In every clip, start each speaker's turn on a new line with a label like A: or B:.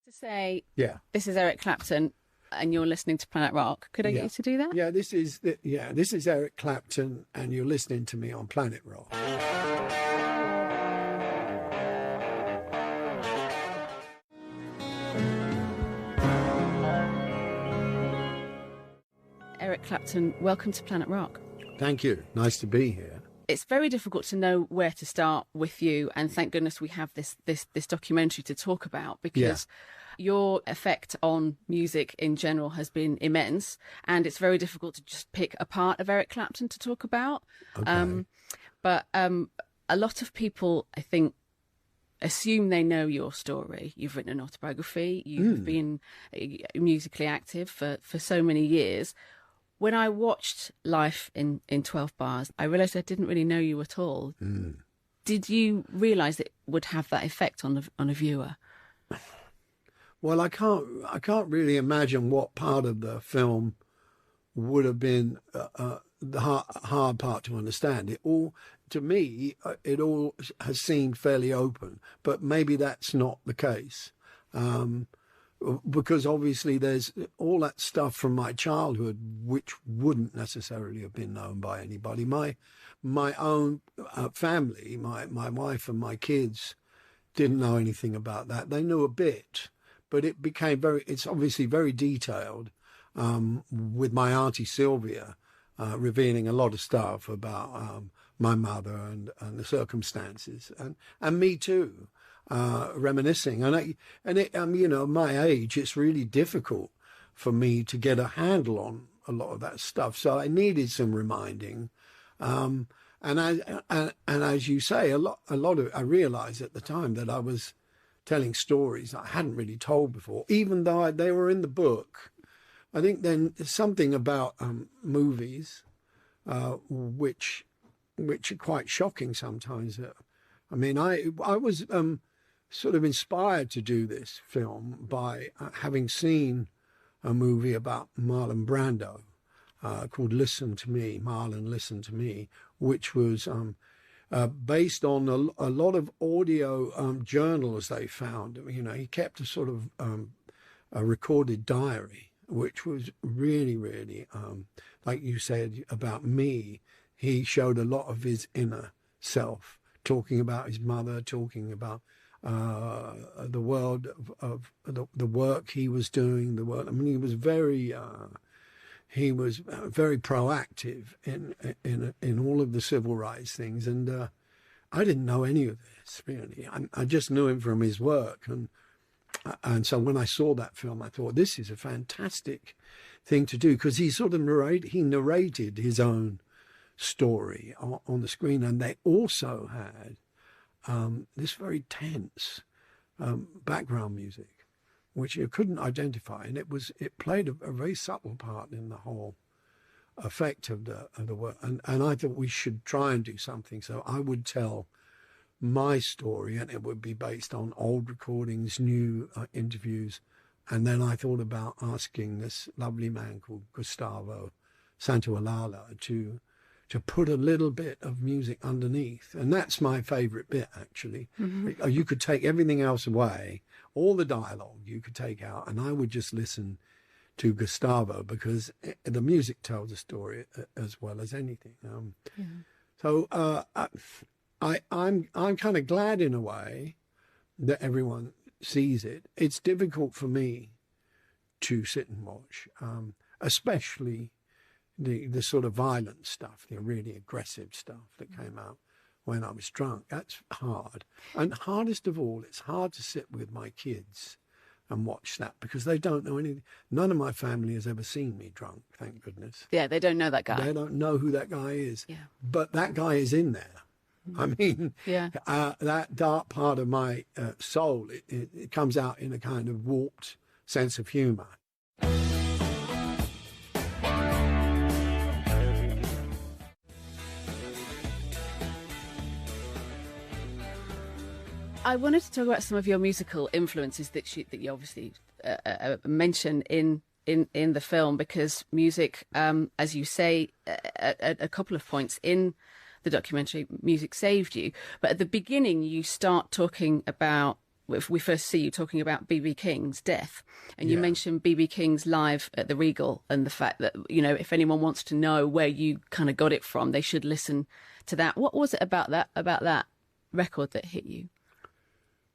A: To say,
B: Yeah.
A: This is Eric Clapton, and you're listening to Planet Rock. Could I get you to do that?
B: Yeah, this is Eric Clapton, and you're listening to me on Planet Rock.
A: Eric Clapton, welcome to Planet Rock.
B: Thank you. Nice to be here.
A: It's very difficult to know where to start with you, and thank goodness we have this documentary to talk about, because your effect on music in general has been immense, and it's very difficult to just pick a part of Eric Clapton to talk about.
B: Okay.
A: But a lot of people, I think, assume they know your story. You've written an autobiography. You've been musically active for so many years. When I watched Life in 12 Bars, I realised I didn't really know you at all. Did you realise it would have that effect on a viewer?
B: Well, I can't really imagine what part of the film would have been the hard part to understand. It all, to me, it all has seemed fairly open, but maybe that's not the case. Because obviously there's all that stuff from my childhood which wouldn't necessarily have been known by anybody. My own family, my wife and my kids didn't know anything about that. They knew a bit, but it became it's obviously very detailed, with my auntie Sylvia revealing a lot of stuff about my mother and the circumstances, and me too. Reminiscing, my age, it's really difficult for me to get a handle on a lot of that stuff. So I needed some reminding, and as you say, a lot of I realised at the time that I was telling stories I hadn't really told before, even though they were in the book. I think then there's something about movies, which are quite shocking sometimes. I mean, I was sort of inspired to do this film by having seen a movie about Marlon Brando called Listen to Me, Marlon, Listen to Me, which was based on a lot of audio journals they found. He kept a sort of a recorded diary, which was really, really, like you said about me, he showed a lot of his inner self, talking about his mother, talking about the world of the work he was doing, the work. I mean, he was very proactive in all of the civil rights things, and I didn't know any of this really. I just knew him from his work, and so when I saw that film, I thought this is a fantastic thing to do, because he sort of narrated his own story on the screen, and they also had this very tense background music, which you couldn't identify, and it played a very subtle part in the whole effect of the work. And I thought we should try and do something. So I would tell my story, and it would be based on old recordings, new interviews, and then I thought about asking this lovely man called Gustavo Santaolalla to put a little bit of music underneath. And that's my favourite bit, actually. Mm-hmm. You could take everything else away, all the dialogue you could take out, and I would just listen to Gustavo, because the music tells a story as well as anything. So I'm kind of glad in a way that everyone sees it. It's difficult for me to sit and watch, especially the sort of violent stuff, the really aggressive stuff that came out when I was drunk. That's hard. And hardest of all, it's hard to sit with my kids and watch that, because they don't know anything. None of my family has ever seen me drunk, thank goodness.
A: Yeah, they don't know that guy.
B: They don't know who that guy is.
A: Yeah.
B: But that guy is in there. I mean, that dark part of my soul, it comes out in a kind of warped sense of humour.
A: I wanted to talk about some of your musical influences that you obviously mention in the film, because music, as you say, at a couple of points in the documentary, music saved you. But at the beginning, you start talking about if we first see you talking about B.B. King's death, and you
B: Yeah.
A: mentioned B.B. King's live at the Regal, and the fact that, you know, if anyone wants to know where you kind of got it from, they should listen to that. What was it about that record that hit you?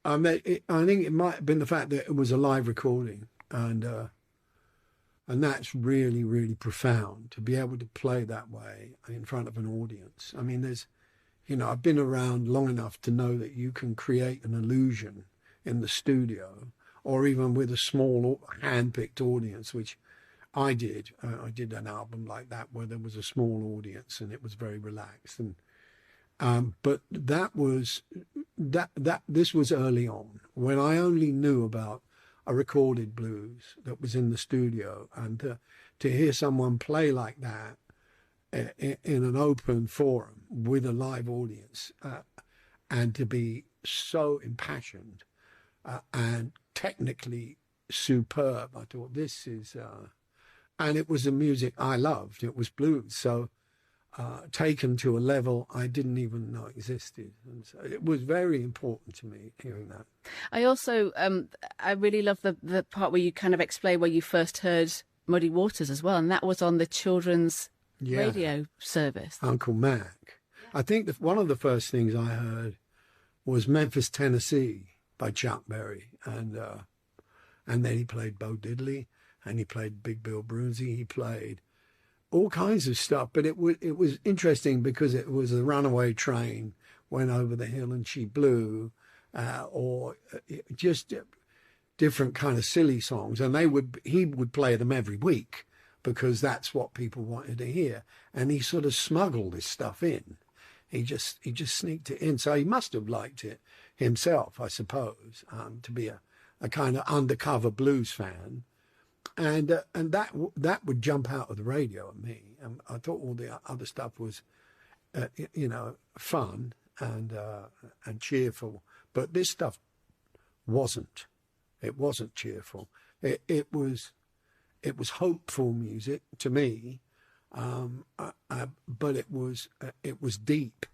B: I think it might have been the fact that it was a live recording, and that's really, really profound to be able to play that way in front of an audience. I mean, there's, you know, I've been around long enough to know that you can create an illusion in the studio, or even with a small hand-picked audience, which I did. I did an album like that where there was a small audience and it was very relaxed. And but this was early on, when I only knew about a recorded blues that was in the studio, and to hear someone play like that in an open forum with a live audience, and to be so impassioned and technically superb, I thought, this is, and it was the music I loved. It was blues, so taken to a level I didn't even know existed, and so it was very important to me hearing that.
A: I also, I really love the part where you kind of explain where you first heard Muddy Waters as well, and that was on the children's radio service.
B: Uncle Mac. I think one of the first things I heard was Memphis, Tennessee by Chuck Berry, and then he played Bo Diddley, and he played Big Bill Broonzy, he played all kinds of stuff. But it was interesting because it was a runaway train went over the hill and she blew, or just different kind of silly songs, and he would play them every week because that's what people wanted to hear, and he sort of smuggled this stuff in. He just sneaked it in. So he must have liked it himself, I suppose, to be a kind of undercover blues fan. And that would jump out of the radio at me. I thought all the other stuff was, fun and cheerful, but this stuff wasn't. It wasn't cheerful. It was hopeful music to me, but it was deep,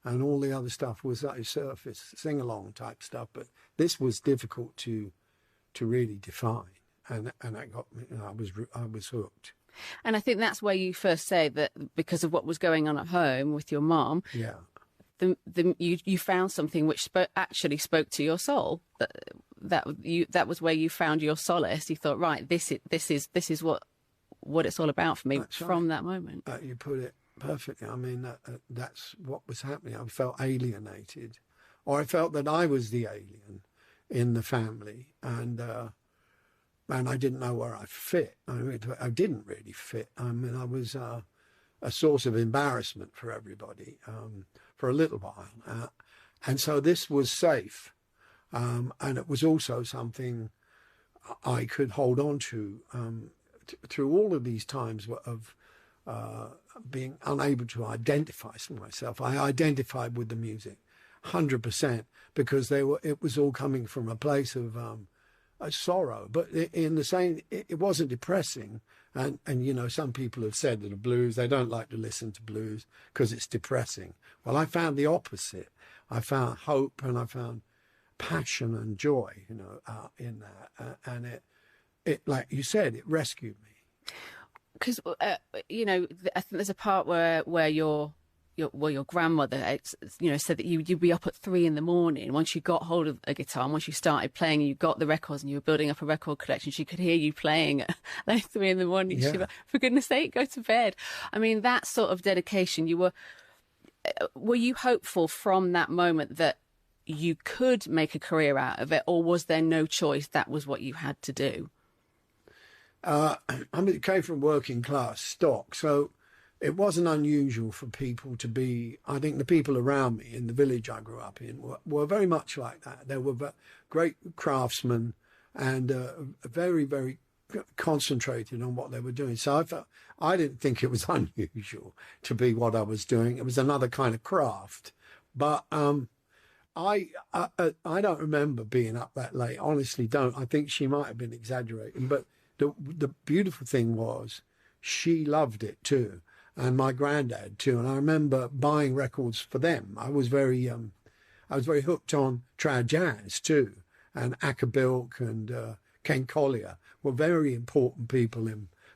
B: and all the other stuff was like surface sing along type stuff. But this was difficult to really define. And I got, I was hooked.
A: And I think that's where you first say that because of what was going on at home with your mom, you found something which actually spoke to your soul. That was where you found your solace. You thought, right, this is what it's all about for me. That's from right. That moment.
B: You put it perfectly. I mean, that's what was happening. I felt alienated, or I felt that I was the alien in the family, and I didn't know where I fit. I didn't really fit. I mean, I was a source of embarrassment for everybody for a little while. And so this was safe. And it was also something I could hold on to through all of these times of being unable to identify myself. I identified with the music 100% because it was all coming from a place of sorrow, but in the same, it wasn't depressing. And some people have said that the blues, they don't like to listen to blues because it's depressing. Well, I found the opposite. I found hope, and I found passion and joy, in that. And it, like you said, it rescued me.
A: Because, I think there's a part where your grandmother, said that you'd be up at 3 a.m. once you got hold of a guitar, and once you started playing, you got the records, and you were building up a record collection. She could hear you playing at like 3 a.m. Yeah. She'd be like, for goodness sake, go to bed. I mean, that sort of dedication. Were you hopeful from that moment that you could make a career out of it, or was there no choice? That was what you had to do.
B: It came from working class stock, so it wasn't unusual for people to be, I think the people around me in the village I grew up in were very much like that. They were great craftsmen and very, very concentrated on what they were doing. So I didn't think it was unusual to be what I was doing. It was another kind of craft. But I don't remember being up that late. Honestly, don't. I think she might have been exaggerating. But the beautiful thing was she loved it too. And my granddad too, and I remember buying records for them. I was very hooked on trad jazz too, and Bilk and Ken Collier were very important people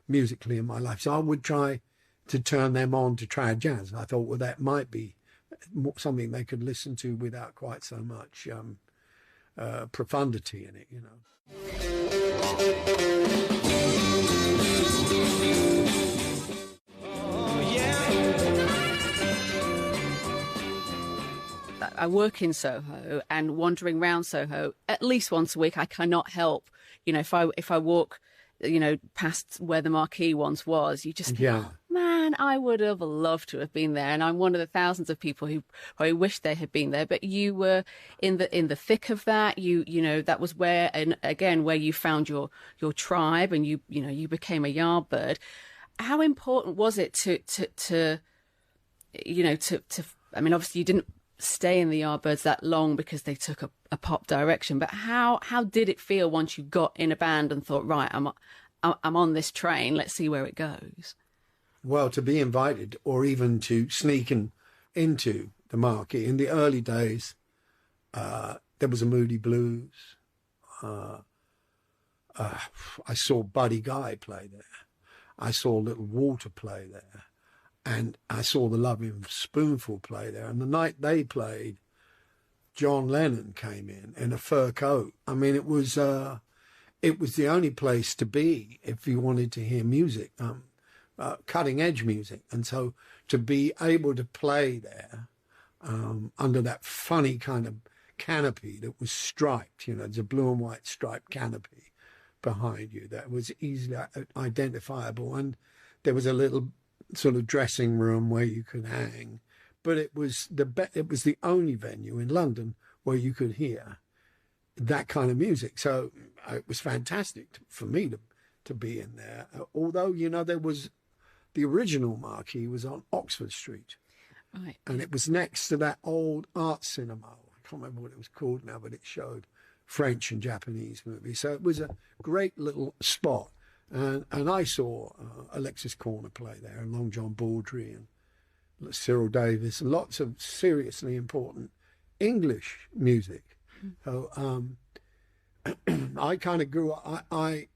B: musically in my life. So I would try to turn them on to trad jazz. I thought, well, that might be something they could listen to without quite so much profundity in it, you know.
A: I work in Soho, and wandering around Soho at least once a week, I cannot help, you know, if I walk, you know, past where the Marquee once was, you just think, oh, man, I would have loved to have been there. And I'm one of the thousands of people who I wish they had been there. But you were in the thick of that. You know, that was where, and again, where you found your tribe, and you became a Yardbird. How important was it to I mean, obviously you didn't stay in the Yardbirds that long because they took a pop direction, but how did it feel once you got in a band and thought, right, I'm on this train, let's see where it goes?
B: Well, to be invited, or even to sneak into the Marquee in the early days, there was a Moody Blues. I saw Buddy Guy play there. I saw Little Walter play there. And I saw the Loving Spoonful play there. And the night they played, John Lennon came in a fur coat. I mean, it was the only place to be if you wanted to hear music, cutting edge music. And so to be able to play there under that funny kind of canopy that was striped, you know, it's a blue and white striped canopy behind you that was easily identifiable. And there was a little sort of dressing room where you could hang, but it was the only venue in London where you could hear that kind of music. So it was fantastic for me to be in there. Although, you know, there was the original Marquee was on Oxford Street, right, and it was next to that old art cinema. I can't remember what it was called now, but it showed French and Japanese movies. So it was a great little spot. And I saw Alexis Corner play there, and Long John Baldry and Cyril Davis, and lots of seriously important English music. So I kind of grew up. I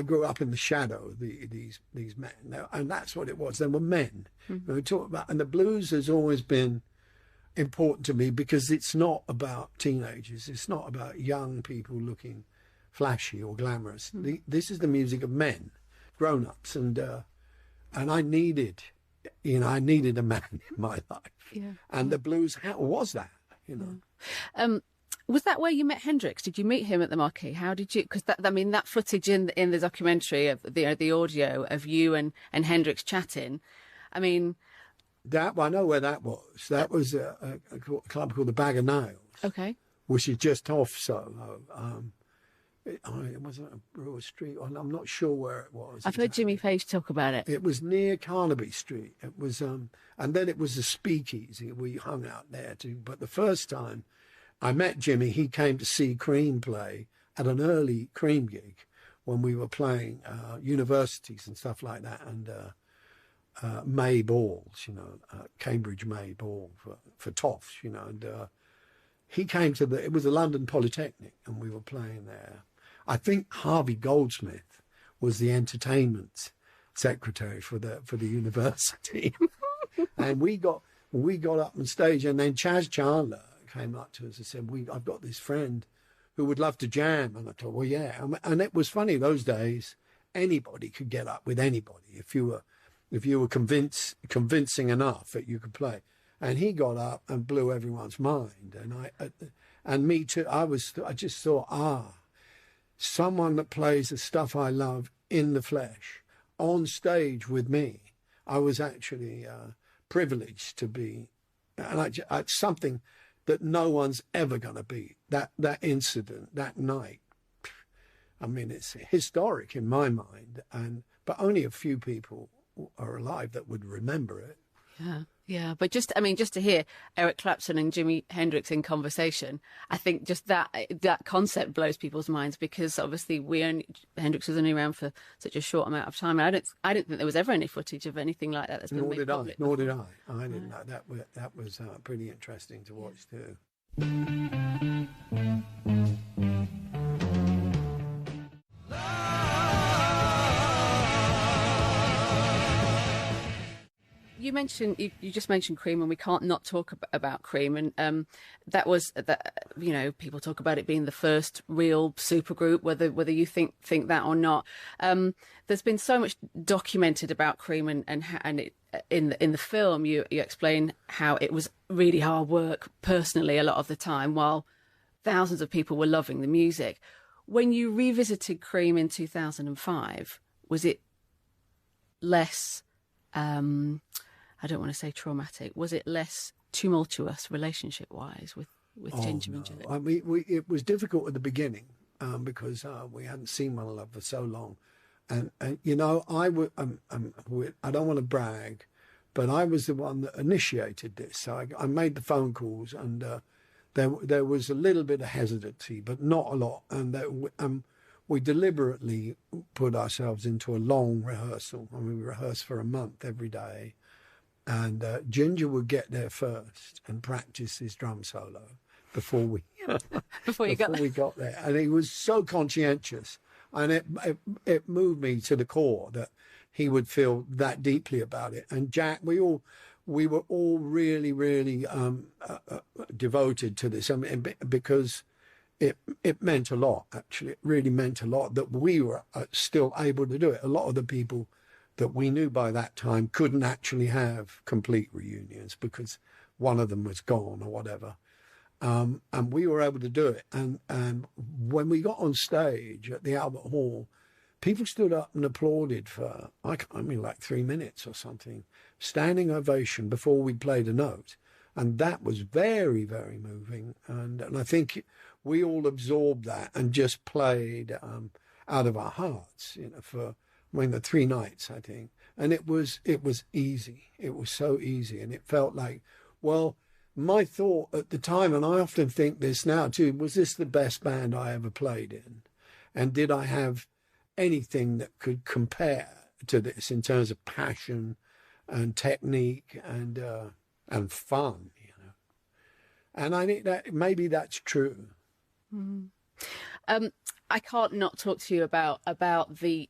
B: grew up in the shadow of these men, and that's what it was. They were men. Mm-hmm. We talk about, and the blues has always been important to me because it's not about teenagers. It's not about young people looking flashy or glamorous. This is the music of men, grown-ups, and I needed a man in my life, and the blues was that, you know.
A: Was that where you met Hendrix? Did you meet him at the Marquee? How did you? Because that footage in the documentary of the audio of you and Hendrix chatting, I mean,
B: that I know where that was. That was a club called the Bag of Nails.
A: Okay,
B: which is just off Soho. It wasn't a Brewer Street. I'm not sure where it was.
A: I've heard Jimmy Page talk about it.
B: It was near Carnaby Street. It was, and then it was the Speakeasy. We hung out there too. But the first time I met Jimmy, he came to see Cream play at an early Cream gig when we were playing universities and stuff like that, and May balls, you know, Cambridge May ball for toffs, you know, and he came to it was a London Polytechnic, and we were playing there. I think Harvey Goldsmith was the entertainment secretary for the university, and we got up on stage, and then Chaz Chandler came up to us and said, I've got this friend who would love to jam. And I thought, well, yeah. And it was funny those days, anybody could get up with anybody if you were convincing enough that you could play. And he got up and blew everyone's mind, and me too. I just thought, someone that plays the stuff I love in the flesh on stage with me. I was actually privileged to be, and it's something that no one's ever going to beat. That incident that night, I mean, it's historic in my mind, but only a few people are alive that would remember it.
A: Yeah. But just to hear Eric Clapton and Jimi Hendrix in conversation, I think just that concept blows people's minds, because obviously Hendrix was only around for such a short amount of time. And I didn't think there was ever any footage of anything like that that's been made public.
B: Nor did I. I didn't know. That was pretty interesting to watch too.
A: You mentioned you just mentioned Cream, and we can't not talk about Cream, and that was that, you know, people talk about it being the first real supergroup, whether you think that or not. There's been so much documented about Cream, and it, in the film you explain how it was really hard work personally a lot of the time, while thousands of people were loving the music. When you revisited Cream in 2005, was it less, I don't want to say traumatic, was it less tumultuous relationship-wise with Ginger and Juliet?
B: I mean, it was difficult at the beginning because we hadn't seen one another for so long. And you know, I don't want to brag, but I was the one that initiated this. So I made the phone calls, and there was a little bit of hesitancy, but not a lot. And we deliberately put ourselves into a long rehearsal. I mean, we rehearsed for a month every day. And Ginger would get there first and practice his drum solo before we
A: we
B: got there. And he was so conscientious. And it moved me to the core that he would feel that deeply about it. And Jack, we were all really, really devoted to this. I mean, because it meant a lot, actually. It really meant a lot that we were still able to do it. A lot of the people that we knew by that time couldn't actually have complete reunions because one of them was gone or whatever. And we were able to do it. And when we got on stage at the Albert Hall, people stood up and applauded for, I mean, like 3 minutes or something, standing ovation before we played a note. And that was very, very moving. And I think we all absorbed that and just played out of our hearts, you know, for, I mean, the 3 nights, I think. And it was easy. It was so easy. And it felt like, well, my thought at the time, and I often think this now too, was this the best band I ever played in? And did I have anything that could compare to this in terms of passion and technique and fun, you know? And I think that maybe that's true.
A: Mm-hmm. I can't not talk to you about the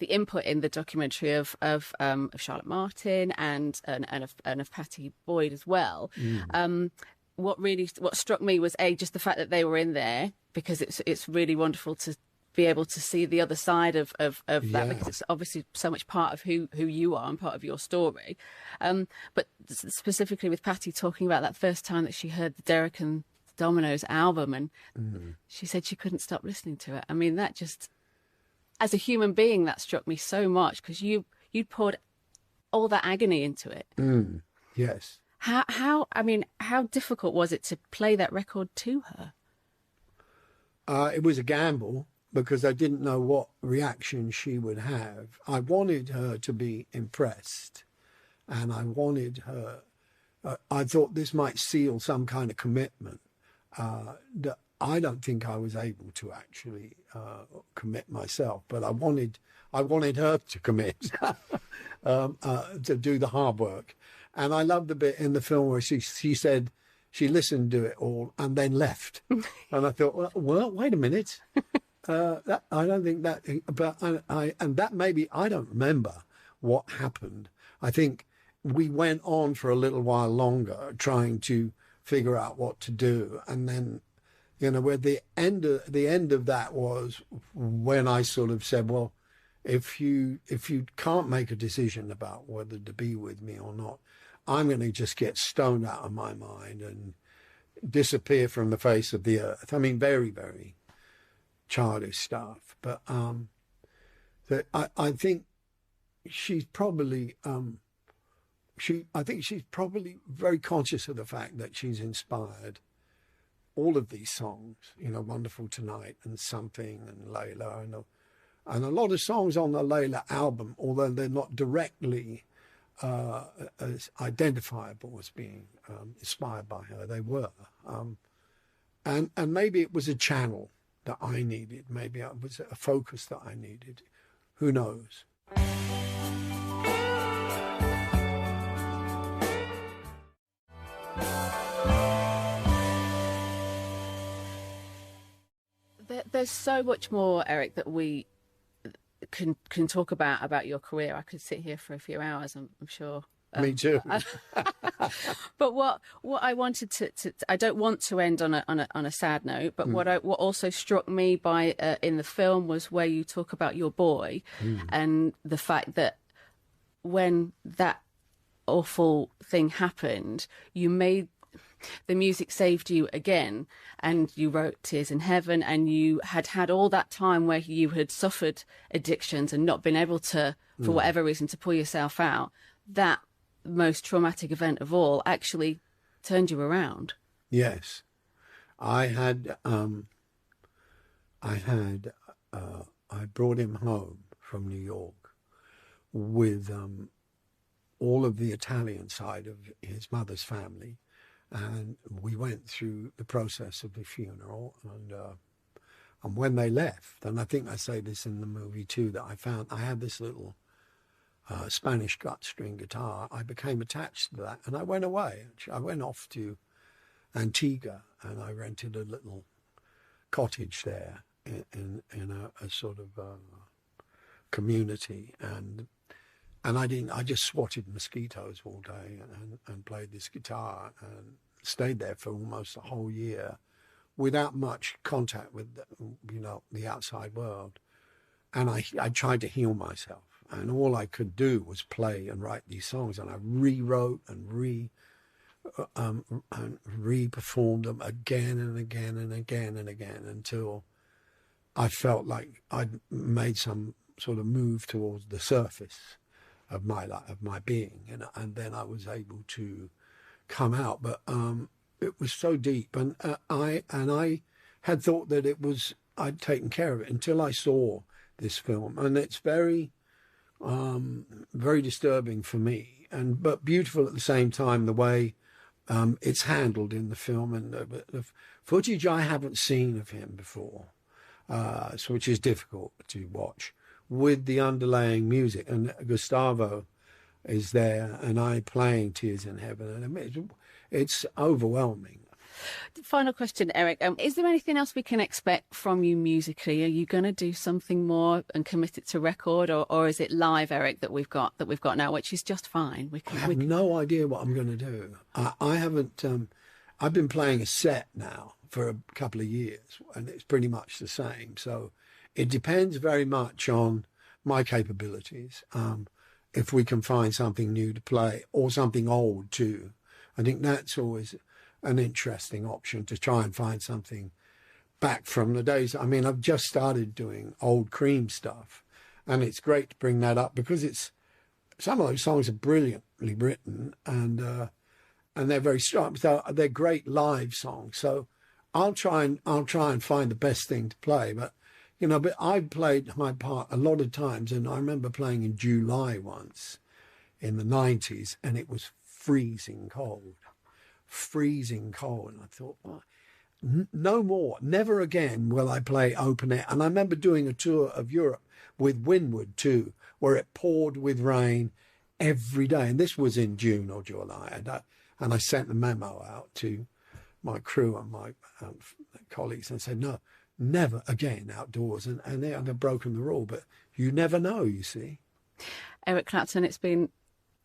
A: input in the documentary of Charlotte Martin and of Pattie Boyd as well. What struck me was just the fact that they were in there, because it's really wonderful to be able to see the other side of that, because it's obviously so much part of who you are and part of your story. But specifically with Pattie talking about that first time that she heard the Derek and Dominoes album, and she said she couldn't stop listening to it. I mean, that just, as a human being, that struck me so much, because you'd poured all that agony into it.
B: Yes.
A: How difficult was it to play that record to her?
B: It was a gamble, because I didn't know what reaction she would have. I wanted her to be impressed, and I wanted her, I thought this might seal some kind of commitment that I don't think I was able to actually commit myself, but I wanted her to commit to do the hard work. And I love the bit in the film where she said she listened to it all and then left. And I thought, well, wait a minute. I don't think that, but and that maybe, I don't remember what happened. I think we went on for a little while longer trying to figure out what to do, and then, you know, where the end of that was when I sort of said, well, if you can't make a decision about whether to be with me or not, I'm going to just get stoned out of my mind and disappear from the face of the earth. I mean, very, very childish stuff, but I think she's probably I think she's probably very conscious of the fact that she's inspired all of these songs, you know, Wonderful Tonight and Something and Layla, and a lot of songs on the Layla album, although they're not directly as identifiable as being inspired by her, they were, and maybe it was a channel that I needed. Maybe it was a focus that I needed. Who knows?
A: There's so much more, Eric, that can talk about your career. I could sit here for a few hours, I'm sure.
B: Me too.
A: But what I wanted to I don't want to end on a sad note, but what also struck me by in the film was where you talk about your boy and the fact that when that awful thing happened, you made the music saved you again, and you wrote Tears in Heaven, and you had all that time where you had suffered addictions and not been able to, for whatever reason, to pull yourself out. That most traumatic event of all actually turned you around.
B: Yes. I brought him home from New York with all of the Italian side of his mother's family, and we went through the process of the funeral, and when they left, and I think I say this in the movie too, that I had this little Spanish gut string guitar. I became attached to that, and I went away. I went off to Antigua, and I rented a little cottage there in a sort of community, and I just swatted mosquitoes all day and played this guitar and stayed there for almost a whole year without much contact with the outside world. And I tried to heal myself, and all I could do was play and write these songs, and I rewrote and re-performed them again and again and again and again until I felt like I'd made some sort of move towards the surface of my life, of my being, and then I was able to come out. But it was so deep, and I had thought that I'd taken care of it until I saw this film, and it's very, very disturbing for me, but beautiful at the same time. The way it's handled in the film, and the footage I haven't seen of him before, so which is difficult to watch, with the underlying music, and Gustavo is there, and I playing Tears in Heaven, and it's overwhelming.
A: Final question, Eric. Is there anything else we can expect from you musically? Are you going to do something more and commit it to record, or is it live, Eric, that we've got now, which is just fine?
B: I have no idea what I'm going to do. I haven't. I've been playing a set now for a couple of years, and it's pretty much the same. So it depends very much on my capabilities. If we can find something new to play, or something old too, I think that's always an interesting option, to try and find something back from the days. I mean, I've just started doing old Cream stuff, and it's great to bring that up because some of those songs are brilliantly written, and they're very strong. So they're great live songs. So I'll try and find the best thing to play. But but I played my part a lot of times, and I remember playing in July once in the 90s, and it was freezing cold. And I thought, well, no more, never again will I play open air. And I remember doing a tour of Europe with Winwood too, where it poured with rain every day, and this was in June or July, and I sent a memo out to my crew and my colleagues and said, no, never again outdoors, and they've broken the rule, but you never know, you see.
A: Eric Clapton, it's been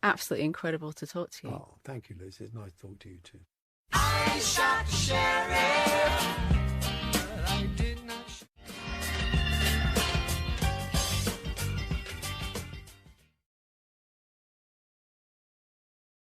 A: absolutely incredible to talk to you.
B: Oh, thank you, Liz. It's nice to talk to you too.
C: I shot the sheriff.